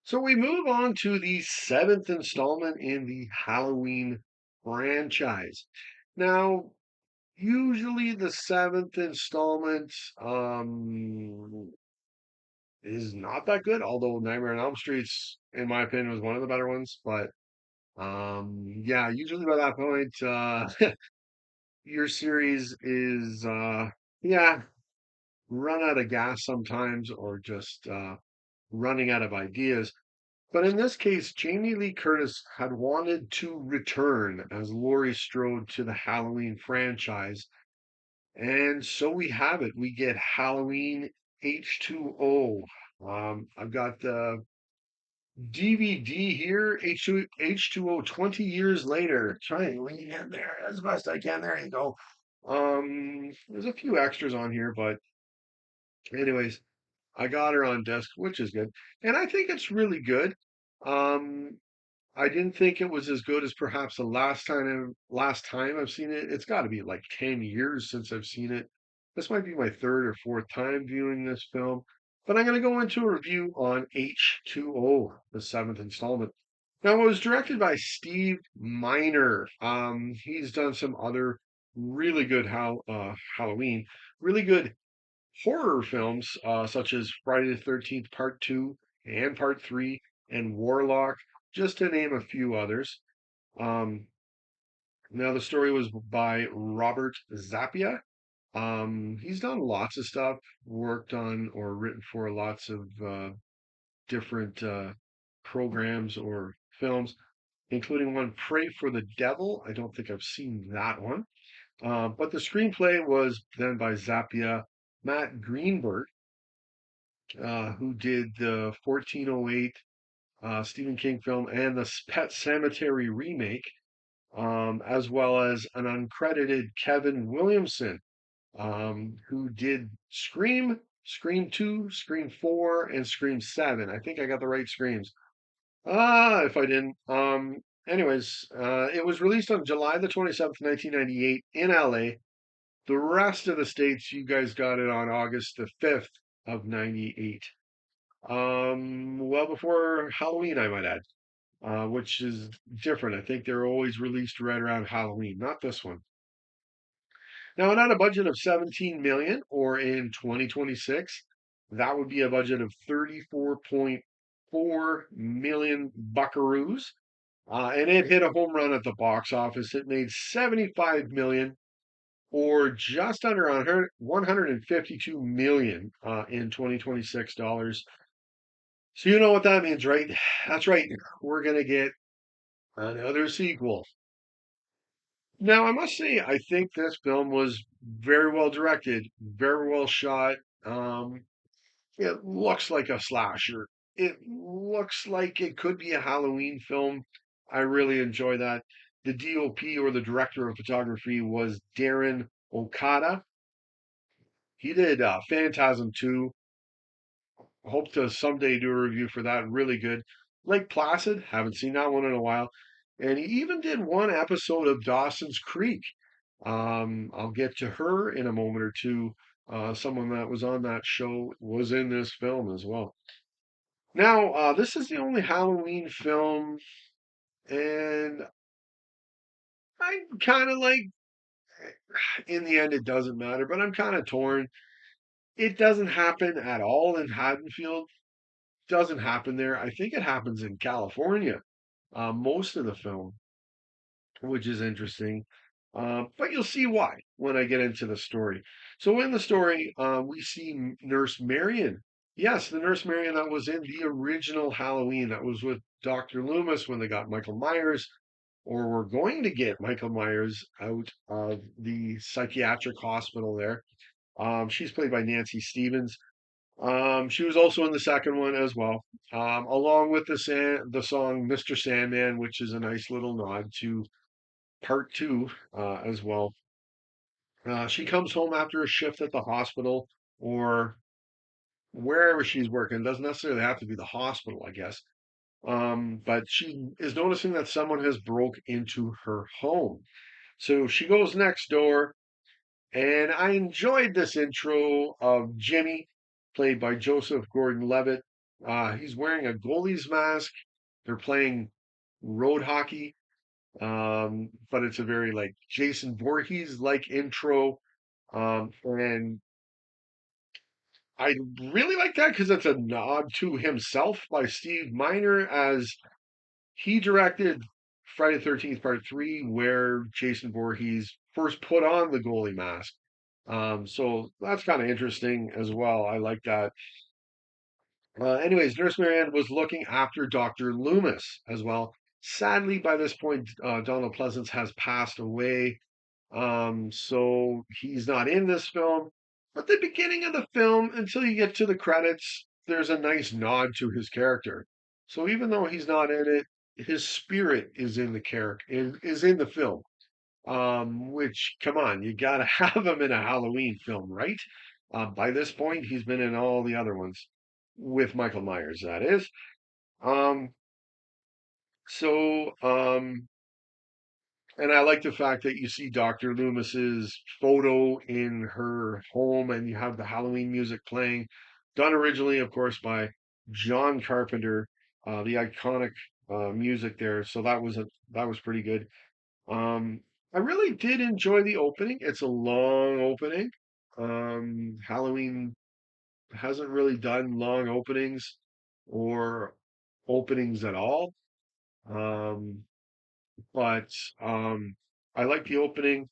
So we move on to the seventh installment in the Halloween franchise. Now, usually the seventh installment is not that good, although Nightmare on Elm Street's, in my opinion, was one of the better ones. But yeah, usually by that point, your series is yeah, run out of gas sometimes or just running out of ideas. But in this case, Jamie Lee Curtis had wanted to return as Laurie Strode to the Halloween franchise. And so we have it. We get Halloween H2O. I've got the DVD here, H2O 20 years later. Try and lean in there as best I can. There you go. There's a few extras on here, but anyways, I got her on disc, which is good. And I think it's really good. Um, I didn't think it was as good as perhaps the last time I've seen it. It's got to be like 10 years since I've seen it. This might be my third or fourth time viewing this film, but I'm going to go into a review on H2O, the seventh installment. Now, it was directed by Steve Miner. He's done some other really good Halloween, really good horror films, such as Friday the 13th Part 2 and Part 3 and Warlock, just to name a few others. Um, Now, the story was by Robert Zappia. He's done lots of stuff, worked on or written for lots of different programs or films, including one Pray for the Devil. I don't think I've seen that one. But the screenplay was done by Zappia, Matt Greenberg, who did the 1408 Stephen King film and the Pet Cemetery remake, as well as an uncredited Kevin Williamson, who did Scream, Scream 2, Scream 4, and Scream 7. I think I got the right screams. If I didn't. It was released on July the 27th, 1998 in LA. The rest of the states, you guys got it on August the 5th of 98. Well before Halloween, I might add, which is different. I think they're always released right around Halloween, not this one. Now, it had a budget of 17 million, or in 2026, that would be a budget of 34.4 million buckaroos. And it hit a home run at the box office. It made 75 million, or just under 152 million in 2026 dollars. So you know what that means, right? That's right. We're gonna get another sequel. Now, I must say, I think this film was very well directed, very well shot. Um, it looks like a slasher. It looks like it could be a Halloween film. I really enjoy that. The DOP, or the director of photography, was Darren Okada. He did Phantasm 2. Hope to someday do a review for that. Really good. Lake Placid, haven't seen that one in a while. And he even did one episode of Dawson's Creek. I'll get to her in a moment or two. Someone that was on that show was in this film as well. Now, this is the only Halloween film, and I'm kind of like, in the end, it doesn't matter, but I'm kind of torn. It doesn't happen at all in Haddonfield. Doesn't happen there. I think it happens in California, most of the film, which is interesting. But you'll see why when I get into the story. So in the story, we see Nurse Marion. Yes, the Nurse Marion that was in the original Halloween. That was with Dr. Loomis when they got Michael Myers, or were going to get Michael Myers out of the psychiatric hospital there. She's played by Nancy Stevens. She was also in the second one as well, along with the song "Mr. Sandman," which is a nice little nod to part two as well. She comes home after a shift at the hospital or wherever she's working. Doesn't necessarily have to be the hospital, I guess. But she is noticing that someone has broke into her home. So she goes next door, and I enjoyed this intro of Jimmy, played by Joseph Gordon-Levitt. He's wearing a goalie's mask. They're playing road hockey, but it's a very like Jason Voorhees like intro. And I really like that because it's a nod to himself by Steve Miner as he directed Friday the 13th Part 3, where Jason Voorhees first put on the goalie mask. So that's kind of interesting as well. I like that. Anyways, Nurse Marianne was looking after Dr. Loomis as well. Sadly, by this point, Donald Pleasance has passed away. So he's not in this film. But the beginning of the film, until you get to the credits, there's a nice nod to his character. So even though he's not in it, his spirit is in the character is in the film. Which come on, you gotta have him in a Halloween film, right? By this point, he's been in all the other ones with Michael Myers, that is. Um, so and I like the fact that you see Dr. Loomis's photo in her home and you have the Halloween music playing, done originally, of course, by John Carpenter, the iconic music there. So that was pretty good. Um, I really did enjoy the opening. It's a long opening. Halloween hasn't really done long openings or openings at all. Um, but I like the opening,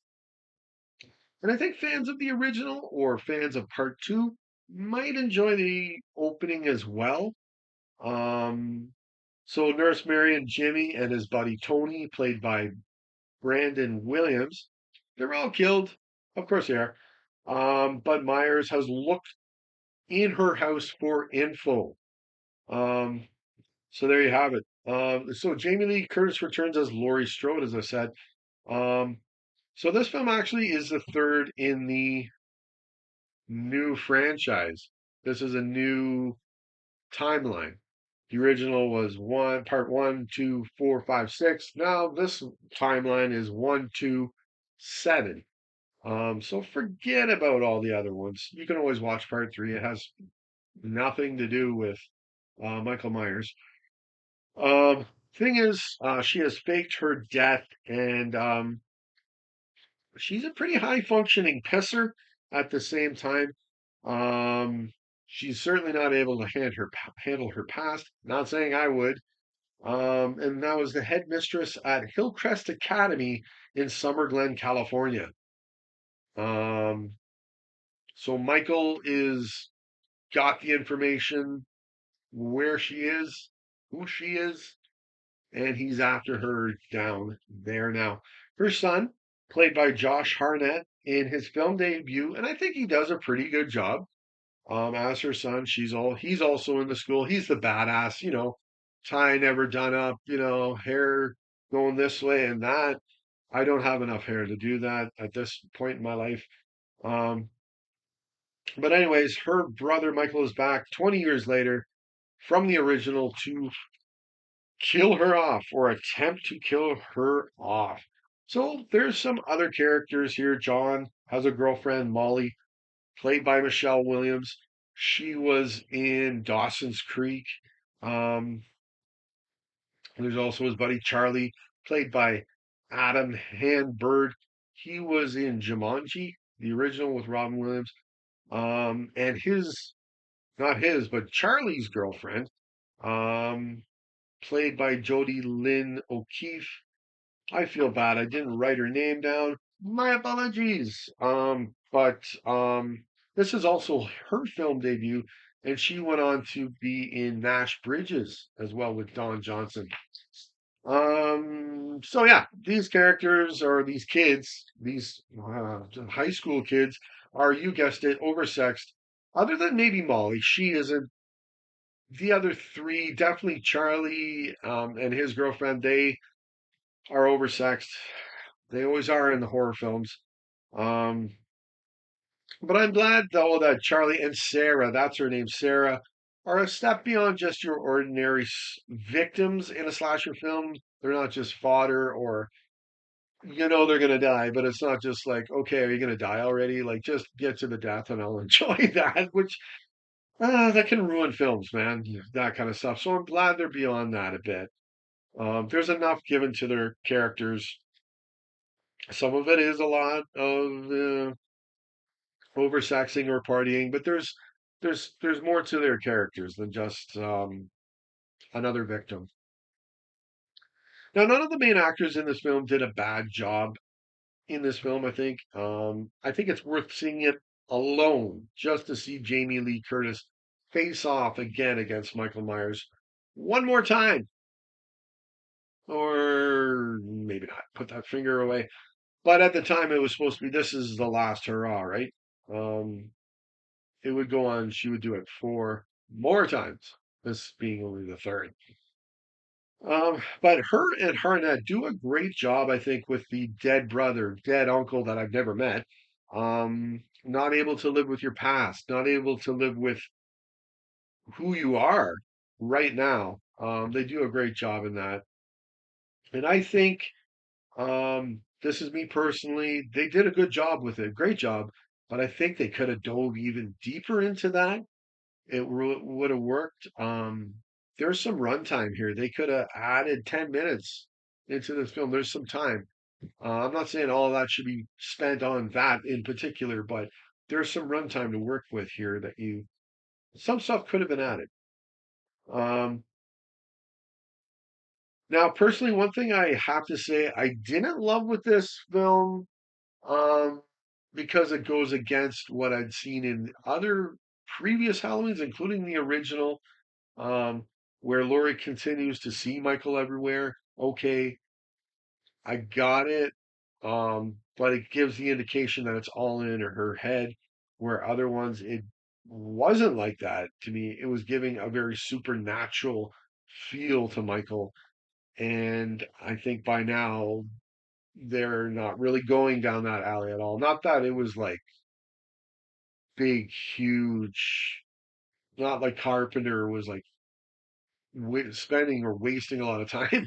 and I think fans of the original or fans of part two might enjoy the opening as well. Um, so Nurse Mary and Jimmy and his buddy Tony, played by Brandon Williams, they're all killed. Of course they are. But Myers has looked in her house for info. Um, so there you have it. So Jamie Lee Curtis returns as Laurie Strode, as I said. Um, so this film actually is the third in the new franchise. This is a new timeline. The original was part one, two, four, five, six. Now this timeline is one, two, seven. So forget about all the other ones. You can always watch part three. It has nothing to do with Michael Myers. Um, Thing is, she has faked her death, and she's a pretty high functioning pisser at the same time. Um, she's certainly not able to handle her past. Not saying I would. And that was the headmistress at Hillcrest Academy in Summer Glen, California. Um, so Michael is got the information where she is, who she is, and he's after her down there now. Her son, played by Josh Hartnett in his film debut, and I think he does a pretty good job. As her son, he's also in the school. He's the badass, tie never done up, hair going this way and that. I don't have enough hair to do that at this point in my life. Um, but anyways, her brother Michael is back 20 years later from the original to kill her off or attempt to kill her off. So there's some other characters here. John has a girlfriend, Molly, played by Michelle Williams. She was in Dawson's Creek. Um, there's also his buddy Charlie, played by Adam Hanbird. He was in Jumanji, the original with Robin Williams. And not his, but Charlie's girlfriend, um, played by Jodie Lynn O'Keefe. I feel bad. I didn't write her name down. My apologies. But this is also her film debut, and she went on to be in Nash Bridges as well with Don Johnson. So yeah, these characters or these kids, these high school kids, are, you guessed it, oversexed. Other than maybe Molly, she isn't. The other three, definitely Charlie, and his girlfriend, they are oversexed. They always are in the horror films. Um, but I'm glad though that Charlie and Sarah, that's her name, Sarah, are a step beyond just your ordinary victims in a slasher film. They're not just fodder or they're gonna die, but it's not just like, okay, are you gonna die already? Like just get to the death and I'll enjoy that, which That can ruin films, man. That kind of stuff. So I'm glad they're beyond that a bit. There's enough given to their characters. Some of it is a lot of oversexing or partying, but there's more to their characters than just another victim. Now, none of the main actors in this film did a bad job in this film. I think it's worth seeing it alone just to see Jamie Lee Curtis face off again against Michael Myers one more time, or maybe not. Put that finger away. But at the time, it was supposed to be this is the last hurrah, right? Um, it would go on. She would do it four more times. This being only the third. But her and Harnett do a great job, I think, with the dead brother, dead uncle that I've never met. Not able to live with your past, not able to live with who you are right now. They do a great job in that. And I think this is me personally, they did a good job with it, great job, but I think they could have dove even deeper into that. It would have worked. There's some runtime here. They could have added 10 minutes into this film. There's some time. I'm not saying all of that should be spent on that in particular, but there's some runtime to work with here that some stuff could have been added. Um, Now, personally, one thing I have to say I didn't love with this film, um, because it goes against what I'd seen in other previous Halloweens, including the original, where Laurie continues to see Michael everywhere. Okay, I got it. But it gives the indication that it's all in her head, where other ones it wasn't like that to me. It was giving a very supernatural feel to Michael. And I think by now they're not really going down that alley at all. Not that it was like big, huge, not like Carpenter was like spending or wasting a lot of time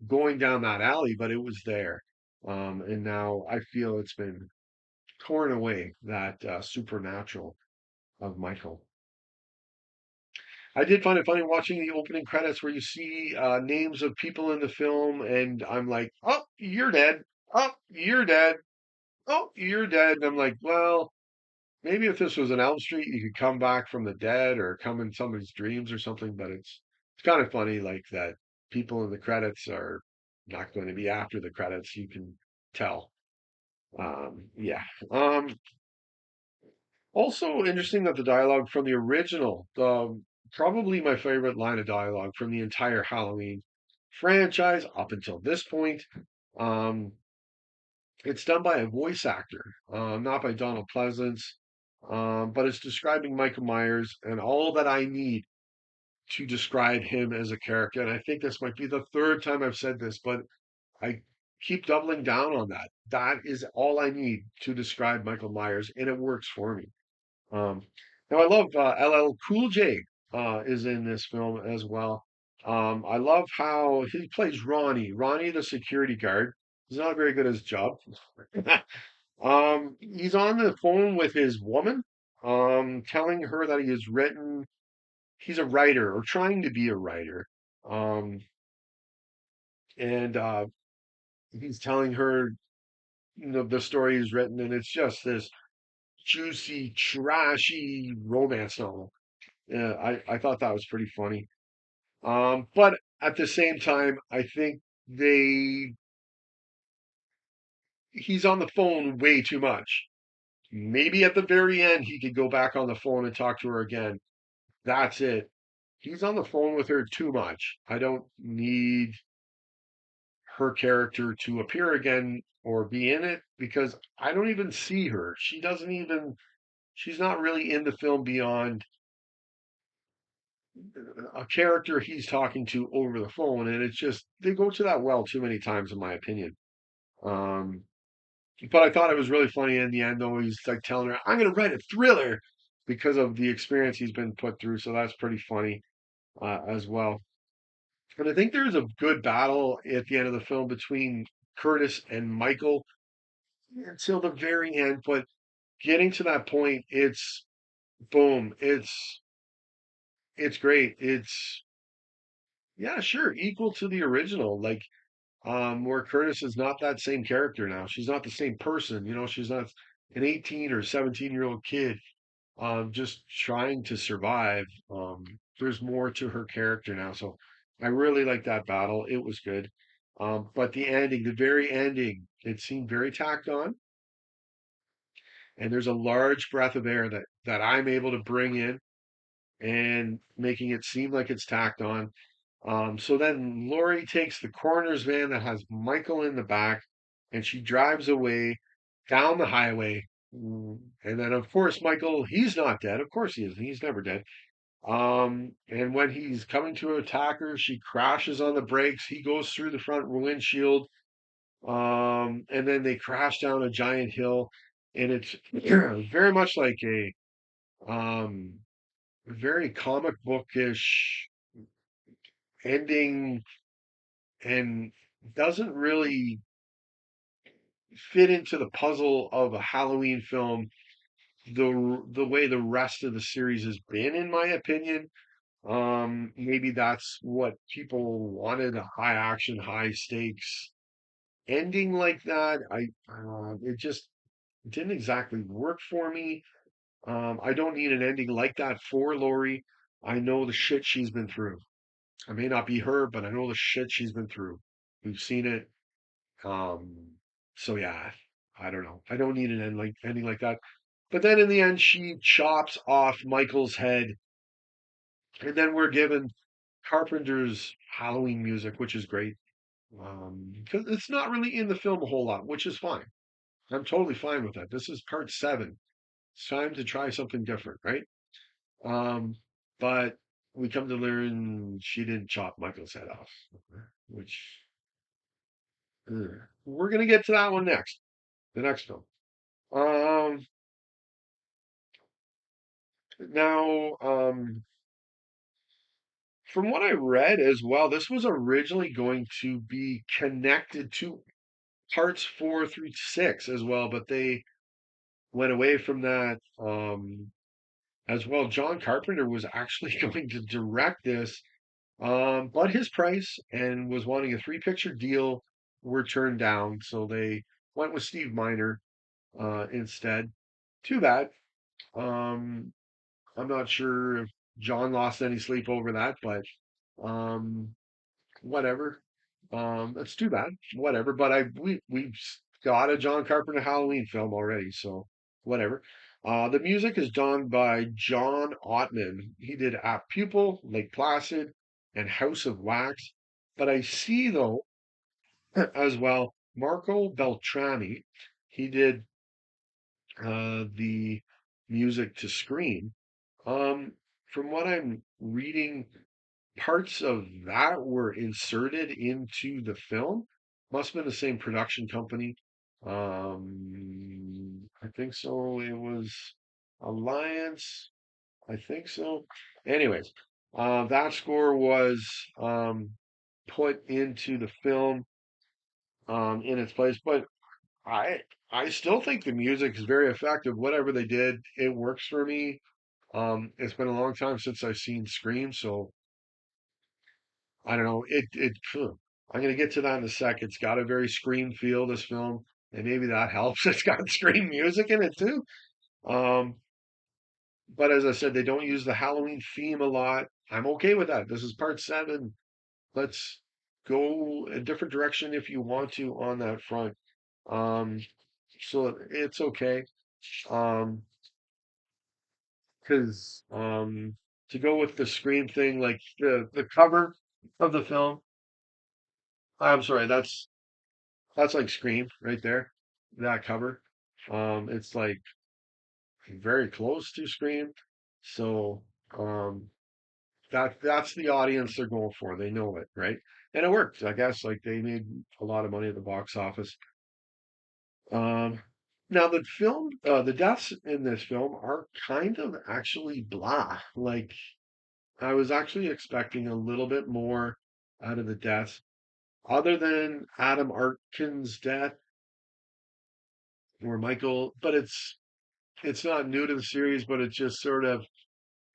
going down that alley, but it was there. And now I feel it's been torn away, that supernatural of Michael. I did find it funny watching the opening credits where you see names of people in the film, and I'm like, oh, you're dead. Oh, you're dead. Oh, you're dead. And I'm like, well, maybe if this was an Elm Street, you could come back from the dead or come in somebody's dreams or something, but it's kind of funny like that people in the credits are not going to be after the credits. You can tell. Yeah. Also interesting that the dialogue from the original, probably my favorite line of dialogue from the entire Halloween franchise up until this point. Um, it's done by a voice actor, not by Donald Pleasance, but it's describing Michael Myers and all that I need to describe him as a character. And I think this might be the third time I've said this, but I keep doubling down on that. That is all I need to describe Michael Myers, and it works for me. Um, Now I love LL Cool J is in this film as well. I love how he plays Ronnie. Ronnie, the security guard, is not very good at his job. He's on the phone with his woman, telling her that he has written. He's a writer or trying to be a writer, um, and he's telling her, the story he's written, and it's just this juicy, trashy romance novel. Yeah, I thought that was pretty funny. But at the same time, I think he's on the phone way too much. Maybe at the very end he could go back on the phone and talk to her again. That's it. He's on the phone with her too much. I don't need her character to appear again or be in it because I don't even see her. She's not really in the film beyond a character he's talking to over the phone, and it's just they go to that well too many times, in my opinion. Um, but I thought it was really funny in the end, though. He's like telling her, "I'm going to write a thriller," because of the experience he's been put through. So that's pretty funny as well. And I think there's a good battle at the end of the film between Curtis and Michael until the very end. But getting to that point, it's boom. It's it's great. It's yeah, sure, equal to the original. Like where Curtis is not that same character now. She's not the same person. She's not an 18 or 17-year-old kid just trying to survive. There's more to her character now. So I really like that battle. It was good. But the ending, the very ending, it seemed very tacked on. And there's a large breath of air that I'm able to bring in and making it seem like it's tacked on. So then Lori takes the coroner's van that has Michael in the back and she drives away down the highway. And then, of course, Michael, he's not dead. Of course he isn't. He's never dead. And when he's coming to attack her, she crashes on the brakes. He goes through the front windshield. And then they crash down a giant hill. And it's very much like a um, very comic bookish ending and doesn't really fit into the puzzle of a Halloween film the way the rest of the series has been, in my opinion. Maybe that's what people wanted, a high action, high stakes ending like that. It just didn't exactly work for me. I don't need an ending like that for Lori. I know the shit she's been through. I may not be her, but I know the shit she's been through. We've seen it. Um, so yeah, I don't know. I don't need an ending like that. But then in the end, she chops off Michael's head, and then we're given Carpenter's Halloween music, which is great. Because it's not really in the film a whole lot, which is fine. I'm totally fine with that. This is part seven. It's time to try something different, right? Um, but we come to learn she didn't chop Michael's head off, which we're gonna get to that one next, the next film. Um, now, from what I read as well, this was originally going to be connected to parts 4 through 6 as well, but they went away from that as well. John Carpenter was actually going to direct this, but his price and was wanting a three-picture deal were turned down, so they went with Steve Miner instead. Too bad. Um, I'm not sure if John lost any sleep over that, but um, whatever. That's too bad. Whatever. But we've got a John Carpenter Halloween film already, so whatever. The music is done by John Ottman. He did A Pupil, Lake Placid, and House of Wax. But I see though as well Marco Beltrami. He did the music to Scream. Um, from what I'm reading, parts of that were inserted into the film. Must have been the same production company. I think so. It was Alliance. I think so. Anyways, that score was um, put into the film in its place, but I I still think the music is very effective. Whatever they did, it works for me. It's been a long time since I've seen Scream, so I don't know. I'm gonna get to that in a sec. It's got a very Scream feel, this film, and maybe that helps. It's got Scream music in it too. Um, but as I said, they don't use the Halloween theme a lot. I'm okay with that. This is part seven. Let's go a different direction if you want to on that front. Um, so it's okay. Um, because to go with the Scream thing, like the cover of the film. I'm sorry, that's like Scream right there. That cover. It's like very close to Scream. So um that's the audience they're going for. They know it, right? And it worked, I guess. Like they made a lot of money at the box office. Um Now the deaths in this film are kind of actually blah. Like I was actually expecting a little bit more out of the deaths, other than Adam Arkin's death or Michael, but it's not new to the series, but it just sort of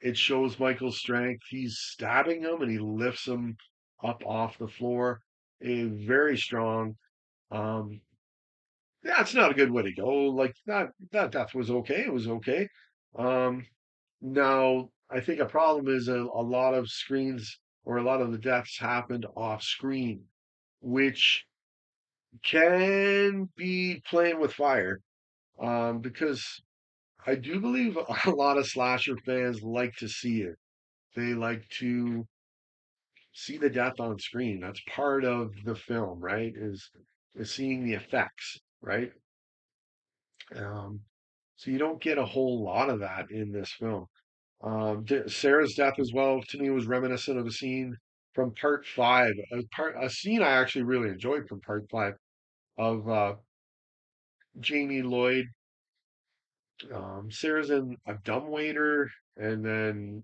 it shows Michael's strength. He's stabbing him and he lifts him up off the floor. Very strong. Um, that's not a good way to go. Like that death was okay. It was okay. Um, Now I think a problem is a lot of screens or a lot of the deaths happened off screen, which can be playing with fire. Because I do believe a lot of slasher fans like to see it. They like to see the death on screen. That's part of the film, right? Is seeing the effects, right? Um, so you don't get a whole lot of that in this film. Sarah's death as well to me was reminiscent of a scene from part five, a scene I actually really enjoyed from part five of Jamie Lloyd. Sarah's in a dumbwaiter, and then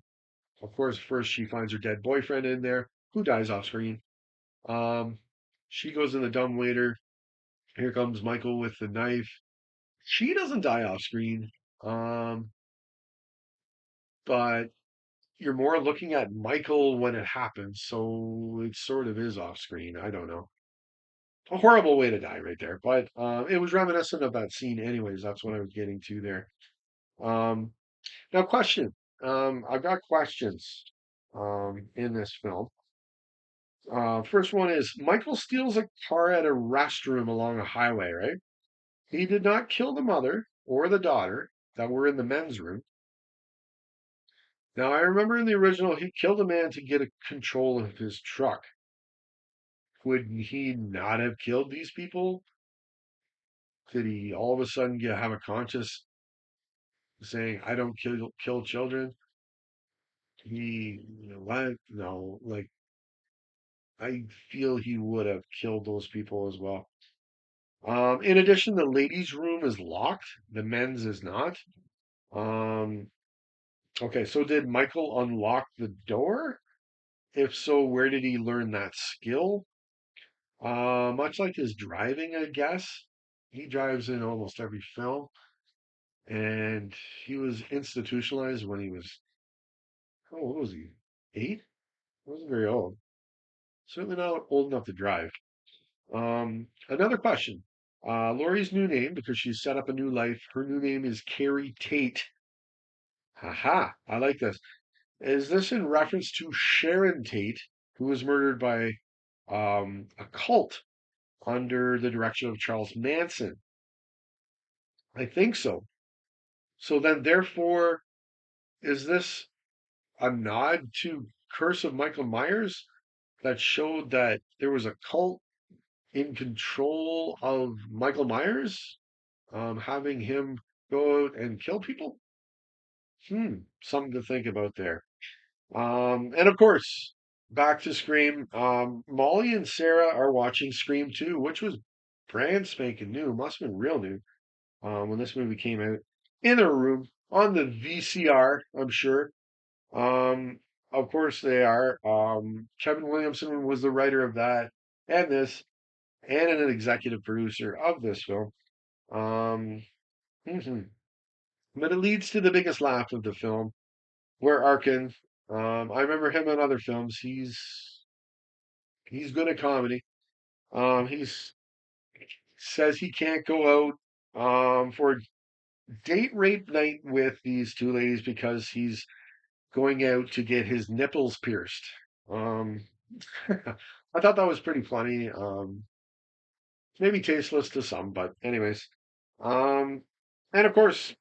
of course first she finds her dead boyfriend in there who dies off screen. Um, she goes in the dumbwaiter. Here comes Michael with the knife. She doesn't die off screen, um, but you're more looking at Michael when it happens, so it sort of is off screen. I don't know. A horrible way to die right there, but it was reminiscent of that scene, anyways. That's what I was getting to there. Um, Now, question. I've got questions in this film. First one is Michael steals a car at a restroom along a highway, right? He did not kill the mother or the daughter that were in the men's room. Now, I remember in the original, he killed a man to get a control of his truck. Would he not have killed these people? Did he all of a sudden have a conscience saying, "I don't kill children"? He, what? No, like I feel he would have killed those people as well. In addition, the ladies' room is locked. The men's is not. Um, okay, so did Michael unlock the door? If so, where did he learn that skill? Much like his driving, I guess. He drives in almost every film, and he was institutionalized when he was, how old was he? 8? He wasn't very old. Certainly not old enough to drive. Another question. Lori's new name, because she's set up a new life, her new name is Carrie Tate. Haha, I like this. Is this in reference to Sharon Tate, who was murdered by a cult under the direction of Charles Manson? I think so. So then, therefore, is this a nod to Curse of Michael Myers that showed that there was a cult in control of Michael Myers, having him go out and kill people? Something to think about there. And of course, back to Scream. Molly and Sarah are watching Scream 2, which was brand spanking new. Must have been real new when this movie came out. In their room on the VCR, I'm sure. Um, of course they are. Kevin Williamson was the writer of that and this, and an executive producer of this film. Um, mhm. But it leads to the biggest laugh of the film, where Arkin. I remember him in other films. He's good at comedy. He's says he can't go out for date rape night with these two ladies because he's going out to get his nipples pierced. Um, I thought that was pretty funny. Maybe tasteless to some, but anyways. Um, and of course,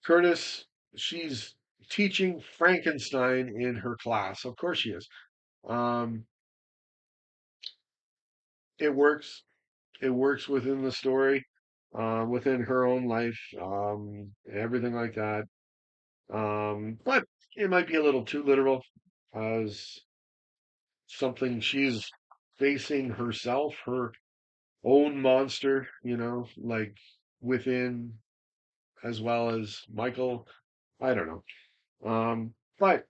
Curtis, she's teaching Frankenstein in her class. Of course she is. Um, it works. It works within the story, within her own life, everything like that. But it might be a little too literal as something she's facing herself, her own monster, like within as well as Michael. I don't know. But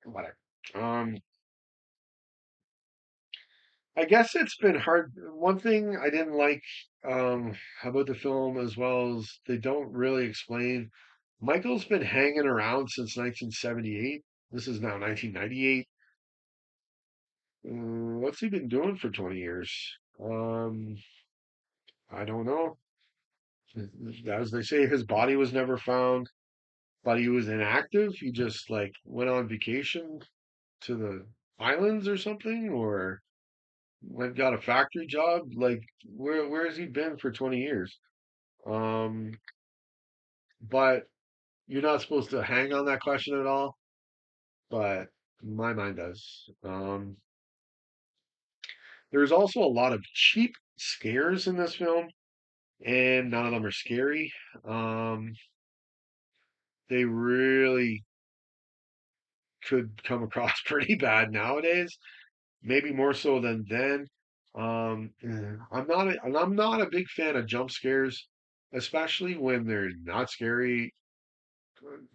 whatever. Um, I guess it's been hard. One thing I didn't like about the film as well as they don't really explain Michael's been hanging around since 1978. This is now 1998. What's he been doing for 20 years? Um, I don't know. As they say, his body was never found, but he was inactive. He just like went on vacation to the islands or something, or went got a factory job. Like where has he been for 20 years? Um, but you're not supposed to hang on that question at all. But my mind does. There's also a lot of cheap scares in this film, and none of them are scary. Um, they really could come across pretty bad nowadays, maybe more so than then. I'm not a big fan of jump scares, especially when they're not scary,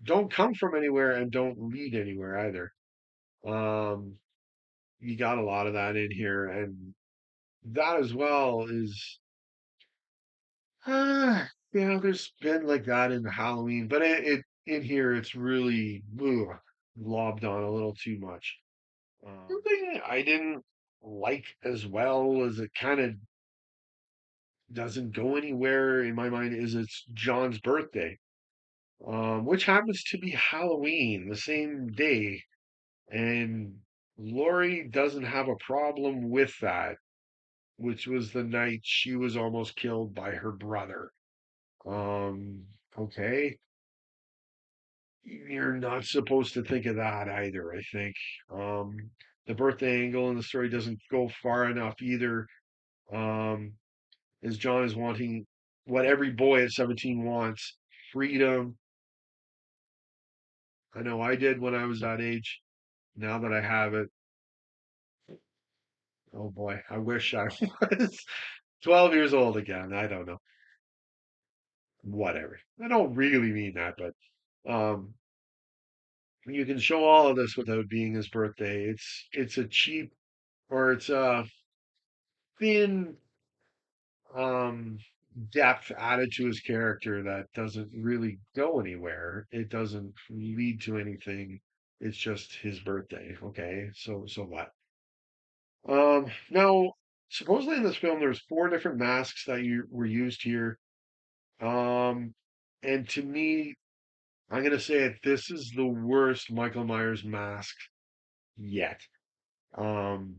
don't come from anywhere and don't lead anywhere either. Um, you got a lot of that in here, and that as well is yeah, there's been like that in Halloween, but it in here it's really lobbed on a little too much. Something I didn't like as well as it kind of doesn't go anywhere in my mind is it's John's birthday, which happens to be Halloween, the same day, and Lori doesn't have a problem with that, which was the night she was almost killed by her brother. Um, okay. You're not supposed to think of that either, I think. Um, the birthday angle in the story doesn't go far enough either. Um, as John is wanting what every boy at 17 wants, freedom. I know I did when I was that age. Now that I have it, oh boy, I wish I was 12 years old again. I don't know. Whatever. I don't really mean that, but um, you can show all of this without being his birthday. It's a cheap or it's a thin um depth added to his character that doesn't really go anywhere. It doesn't lead to anything. It's just his birthday. Okay, so what? Now supposedly in this film there's four different masks that you were used here. Um, and to me, I'm gonna say it. This is the worst Michael Myers mask yet. Um,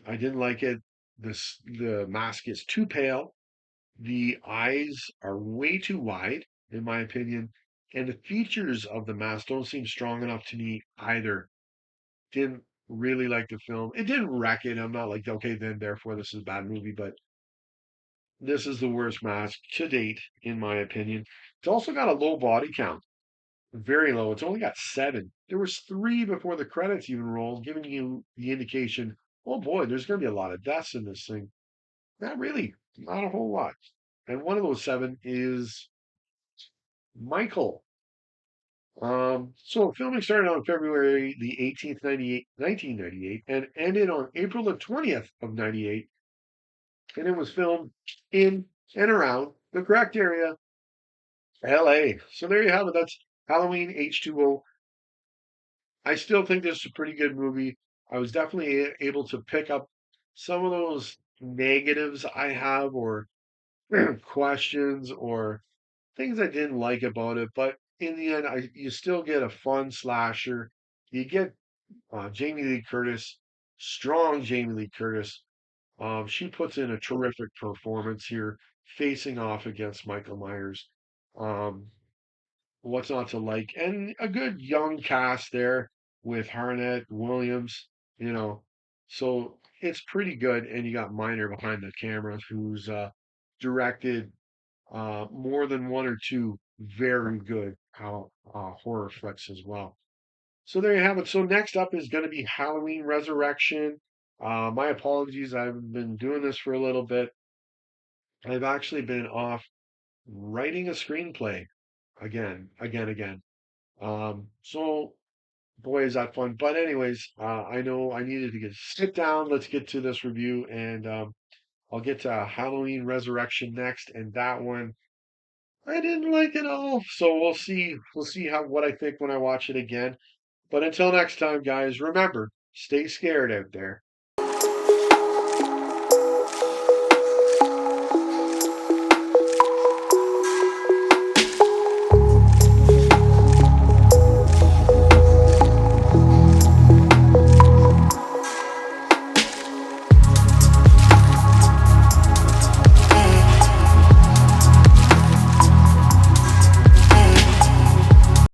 I didn't like it. The mask is too pale. The eyes are way too wide, in my opinion, and the features of the mask don't seem strong enough to me either. Didn't really like the film. It didn't wreck it. I'm not like, okay, then therefore this is a bad movie, but this is the worst mask to date, in my opinion. It's also got a low body count, very low. It's only got seven. There was three before the credits even rolled, giving you the indication, oh boy, there's going to be a lot of deaths in this thing. Not really, not a whole lot. And one of those seven is Michael. So filming started on February the 18th, 1998, and ended on April the 20th of 98. And it was filmed in and around the correct area, LA. So there you have it. That's Halloween H20. I still think this is a pretty good movie. I was definitely able to pick up some of those negatives I have, or questions, or things I didn't like about it, but in the end, you still get a fun slasher. You get Jamie Lee Curtis, strong Jamie Lee Curtis. She puts in a terrific performance here, facing off against Michael Myers. Um, what's not to like? And a good young cast there with Harnett Williams, you know. So it's pretty good. And you got Miner behind the camera, who's directed more than one or two very good horror flicks as well. So there you have it. So next up is going to be Halloween Resurrection. My apologies. I've been doing this for a little bit. I've actually been off writing a screenplay again. So boy, is that fun. But anyways, I know I needed to sit down. Let's get to this review, and I'll get to Halloween Resurrection next, and that one I didn't like it all. So we'll see how what I think when I watch it again. But until next time, guys, remember, stay scared out there.